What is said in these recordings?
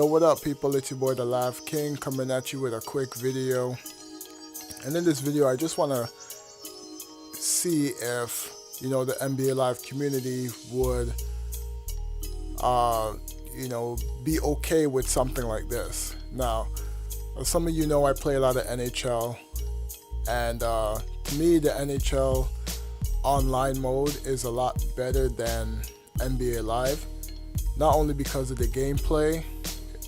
what up people, it's your boy ThaLiveKing coming at you with a quick video. And in this video I just want to see if the NBA Live community would be okay with something like this. Now, as some of you know, I play a lot of NHL, and to me the NHL online mode is a lot better than NBA Live. Not only because of the gameplay,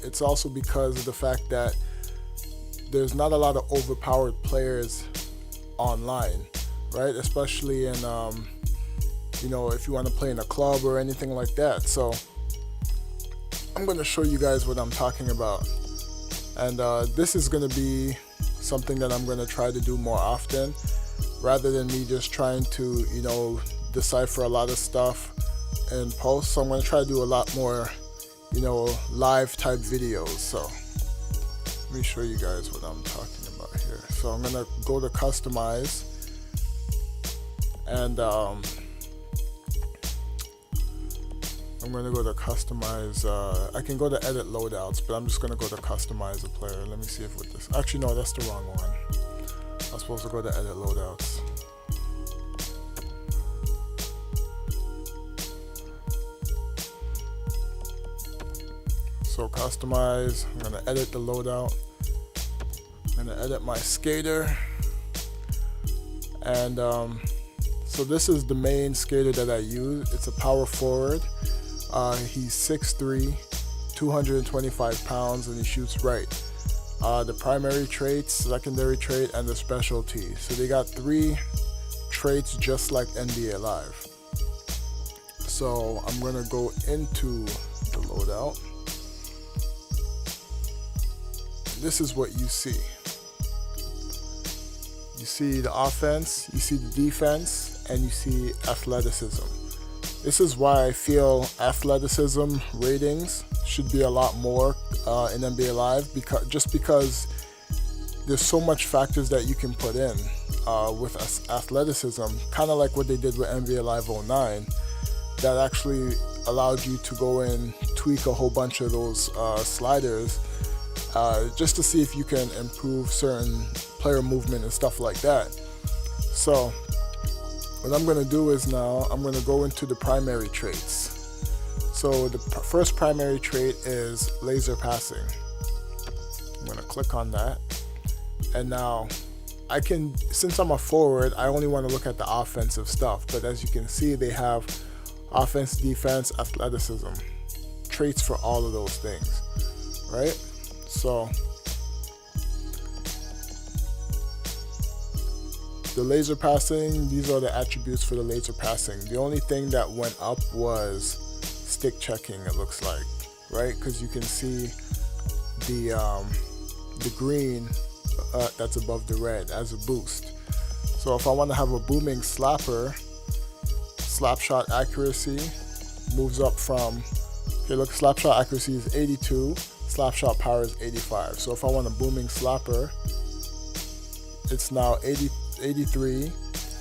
it's also because of the fact that there's not a lot of overpowered players online, right? Especially in, if you want to play in a club or anything like that. So I'm going to show you guys what I'm talking about. And this is going to be something that I'm going to try to do more often, rather than me just trying to, decipher a lot of stuff in post. So I'm going to try to do a lot more, live type videos. So let me show you guys what I'm talking about here. So I'm going to go to customize, and I'm going to go to customize. I can go to edit loadouts, but I'm just going to go to customize a player. Let me see if with this, actually no, that's the wrong one. I'm supposed to go to edit loadouts. So customize, I'm going to edit the loadout. I'm going to edit my skater. And so this is the main skater that I use. It's a power forward. He's 6'3", 225 pounds, and he shoots right. The primary traits, secondary trait, and the specialty. So they got 3 traits just like NBA Live. So I'm going to go into the loadout. This is what you see. You see the offense, you see the defense, and you see athleticism. This is why I feel athleticism ratings should be a lot more in NBA Live, because there's so much factors that you can put in with athleticism, kind of like what they did with NBA Live 09, that actually allowed you to go and tweak a whole bunch of those sliders just to see if you can improve certain player movement and stuff like that. So what I'm going to do is now I'm going to go into the primary traits. So the first primary trait is laser passing. I'm going to click on that, and now I can, since I'm a forward, I only want to look at the offensive stuff, but as you can see, they have offense, defense, athleticism, traits for all of those things, right? So the laser passing, these are the attributes for the laser passing. The only thing that went up was stick checking, it looks like, right? Because you can see the green that's above the red as a boost. So if I want to have a booming slapper, slap shot accuracy moves up from, okay, look, slap shot accuracy is 82, slap shot power is 85. So if I want a booming slapper, it's now 83,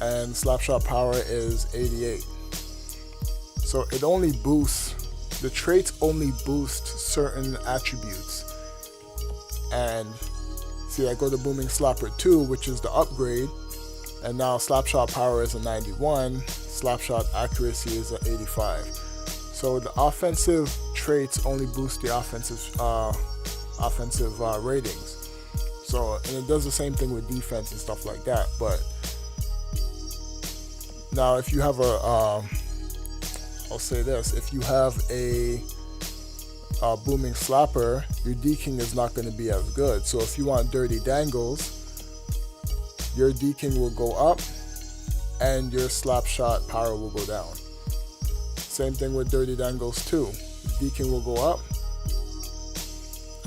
and slap shot power is 88. So it only boosts, the traits only boost certain attributes. And see, I go to booming slapper 2, which is the upgrade, and now slap shot power is a 91, slap shot accuracy is a 85. So the offensive traits only boost the offensive ratings. So, and it does the same thing with defense and stuff like that. But now if you have I'll say this, if you have a booming slapper, your deking is not going to be as good. So if you want dirty dangles, your deking will go up and your slap shot power will go down. Same thing with dirty dangles too. Deking will go up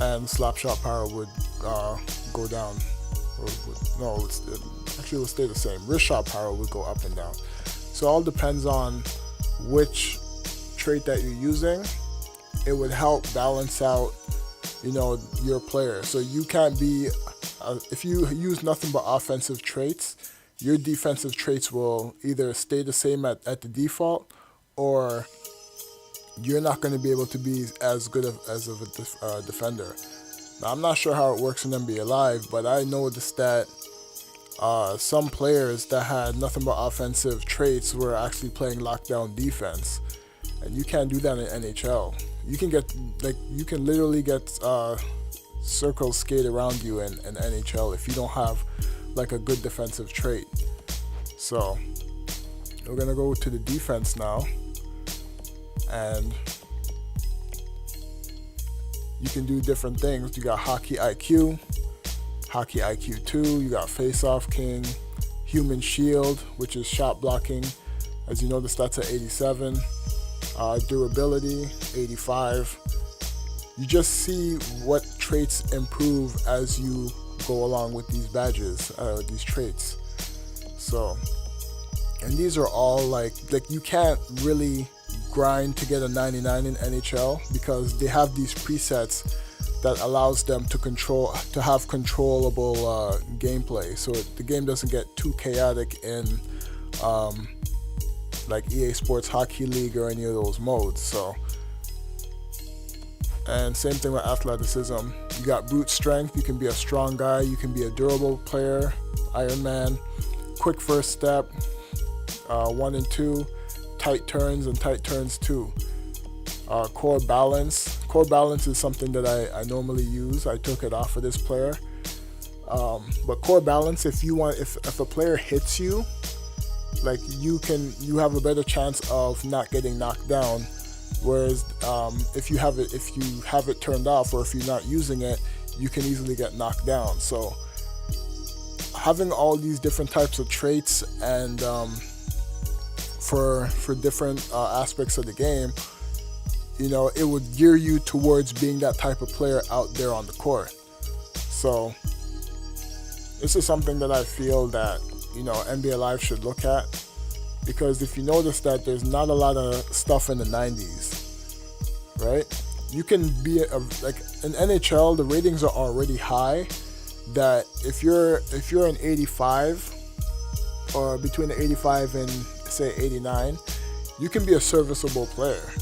and slap shot power would go down, or actually it will stay the same. Wrist shot power would go up and down. So it all depends on which trait that you're using. It would help balance out, your player. So you can't be, if you use nothing but offensive traits, your defensive traits will either stay the same at the default, or you're not going to be able to be as good as of a defender. Now, I'm not sure how it works in NBA Live, but I noticed that some players that had nothing but offensive traits were actually playing lockdown defense, and you can't do that in NHL. You can literally get circles skate around you in NHL if you don't have like a good defensive trait. So we're gonna go to the defense now, and you can do different things. You got Hockey IQ 2, you got Face-Off King, Human Shield, which is shot blocking. As you know, the stats are 87. Durability, 85. You just see what traits improve as you go along with these badges, these traits. So, and these are all like you can't really grind to get a 99 in NHL because they have these presets that allows them to have controllable gameplay, so the game doesn't get too chaotic in like EA Sports Hockey League or any of those modes. So, and same thing with athleticism. You got brute strength. You can be a strong guy. You can be a durable player, Iron Man. Quick first step, 1 and 2. Tight turns and tight turns 2. Core balance. Core balance is something that I normally use. I took it off of this player. But core balance, if a player hits you, like you have a better chance of not getting knocked down. Whereas if you have it turned off, or if you're not using it, you can easily get knocked down. So having all these different types of traits and for different aspects of the game, it would gear you towards being that type of player out there on the court. So this is something that I feel that NBA Live should look at, because if you notice that there's not a lot of stuff in the 90s, right? You can be like in NHL, the ratings are already high. That if you're an 85 or between the 85 and say 89, you can be a serviceable player.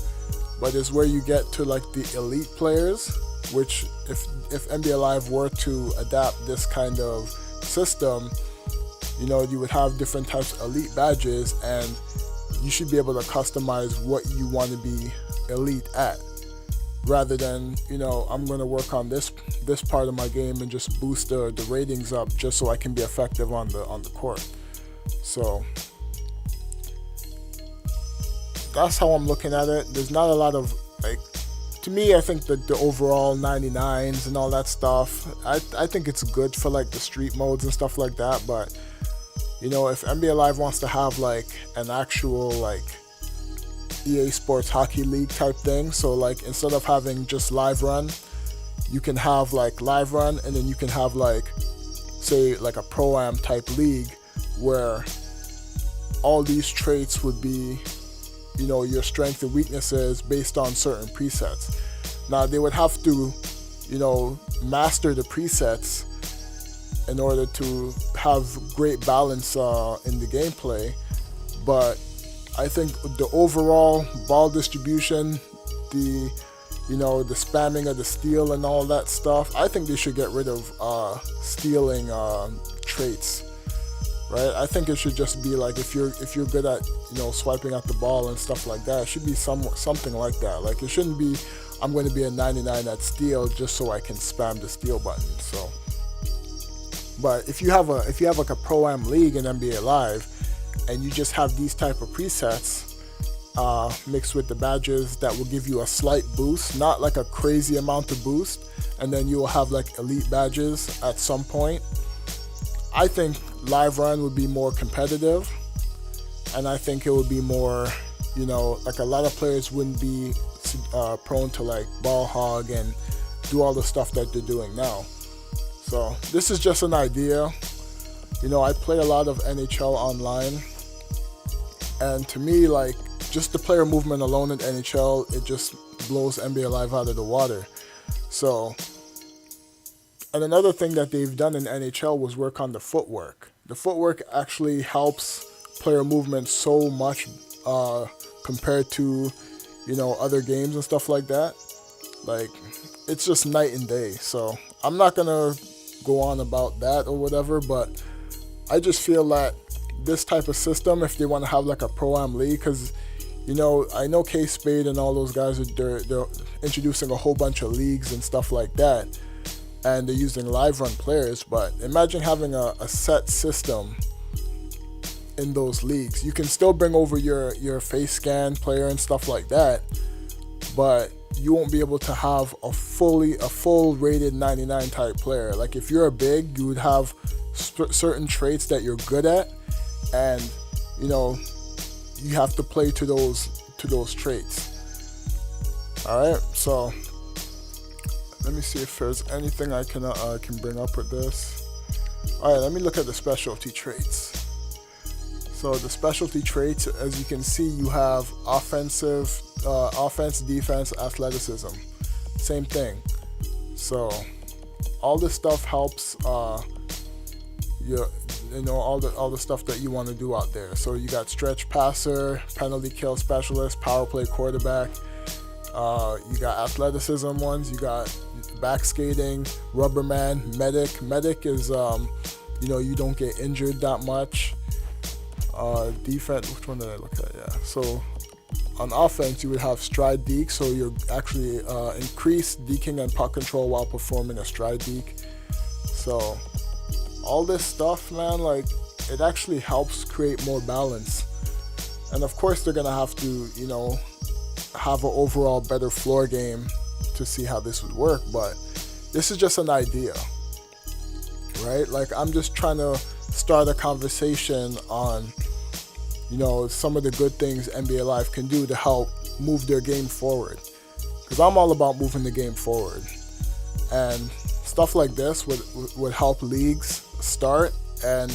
But it's where you get to like the elite players, which if NBA Live were to adapt this kind of system, you would have different types of elite badges, and you should be able to customize what you want to be elite at, rather than I'm going to work on this part of my game and just boost the ratings up just so I can be effective on the court. So that's how I'm looking at it. There's not a lot of to me, I think that the overall 99s and all that stuff, I think it's good for like the street modes and stuff like that. But if NBA Live wants to have like an actual like EA Sports Hockey League type thing, so like instead of having just live run, you can have like live run, and then you can have like say like a pro-am type league where all these traits would be your strengths and weaknesses based on certain presets. Now they would have to master the presets in order to have great balance in the gameplay. But I think the overall ball distribution, the spamming of the steal and all that stuff, I think they should get rid of stealing traits. Right? I think it should just be like if you're good at swiping at the ball and stuff like that, it should be something like that. Like it shouldn't be I'm going to be a 99 at steal just so I can spam the steal button. So, but if you have like a pro-am league in NBA Live, and you just have these type of presets mixed with the badges that will give you a slight boost, not like a crazy amount of boost, and then you will have like elite badges at some point, I think Live Run would be more competitive, and I think it would be more, like a lot of players wouldn't be prone to like ball hog and do all the stuff that they're doing now. So this is just an idea. I play a lot of NHL online, and to me, like just the player movement alone in NHL, it just blows NBA Live out of the water. So, and another thing that they've done in NHL was work on the footwork. The footwork actually helps player movement so much compared to, other games and stuff like that. Like, it's just night and day. So I'm not gonna go on about that or whatever, but I just feel that this type of system, if they want to have like a Pro-Am league, because I know K-Spade and all those guys they're introducing a whole bunch of leagues and stuff like that, and they're using live run players. But imagine having a set system in those leagues. You can still bring over your face scan player and stuff like that, but you won't be able to have a full rated 99 type player. Like, if you're a big, you would have certain traits that you're good at, and you have to play to those traits. All right, so let me see if there's anything I can bring up with this. All right, let me look at the specialty traits. So the specialty traits, as you can see, you have offense, defense, athleticism. Same thing. So all this stuff helps all the stuff that you want to do out there. So you got stretch passer, penalty kill specialist, power play quarterback. You got athleticism ones. You got back skating, rubber man, medic. Medic is you don't get injured that much. Defense, which one did I look at? Yeah. So on offense, you would have stride deke. So you're actually increase deking and puck control while performing a stride deke. So all this stuff, man, like, it actually helps create more balance. And of course, they're gonna have to, have an overall better floor game to see how this would work. But this is just an idea, right? Like, I'm just trying to start a conversation on some of the good things NBA Live can do to help move their game forward, because I'm all about moving the game forward, and stuff like this would help leagues start and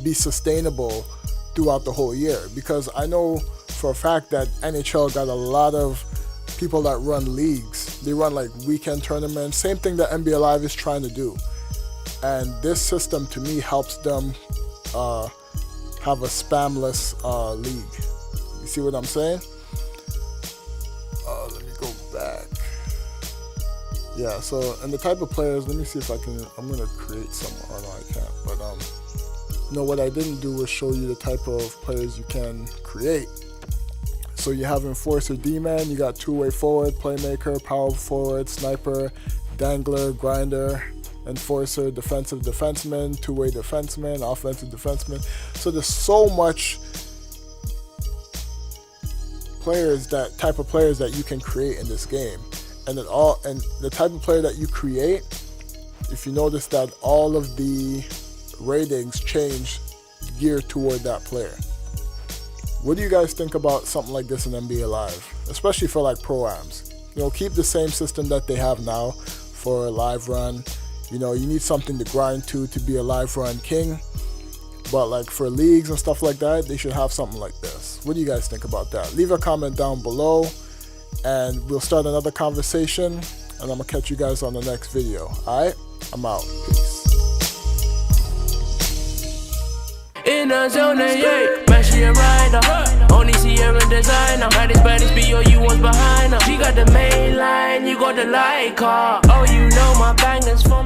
be sustainable throughout the whole year. Because I know for a fact that NHL got a lot of people that run leagues. They run like weekend tournaments, same thing that NBA Live is trying to do. And this system, to me, helps them have a spamless league. You see what I'm saying? Let me go back. Yeah, so, and the type of players, let me see if I'm going to create some. Oh, no, I can't. But, what I didn't do was show you the type of players you can create. So you have enforcer, D-man, you got two-way forward, playmaker, power forward, sniper, dangler, grinder, enforcer, defensive defenseman, two-way defenseman, offensive defenseman. So there's so much type of players that you can create in this game. And the type of player that you create, if you notice that all of the ratings change geared toward that player. What do you guys think about something like this in NBA Live, especially for like Pro-Ams? Keep the same system that they have now for a live run. You need something to grind to be a live run king. But like for leagues and stuff like that, they should have something like this. What do you guys think about that? Leave a comment down below, and we'll start another conversation, and I'm gonna catch you guys on the next video. Alright? I'm out. Peace. In a zone, yeah, man, she a rider. Only see her in designer. Baddest B.O. you was behind her. She got the main line, you got the light car. Oh, my bangers for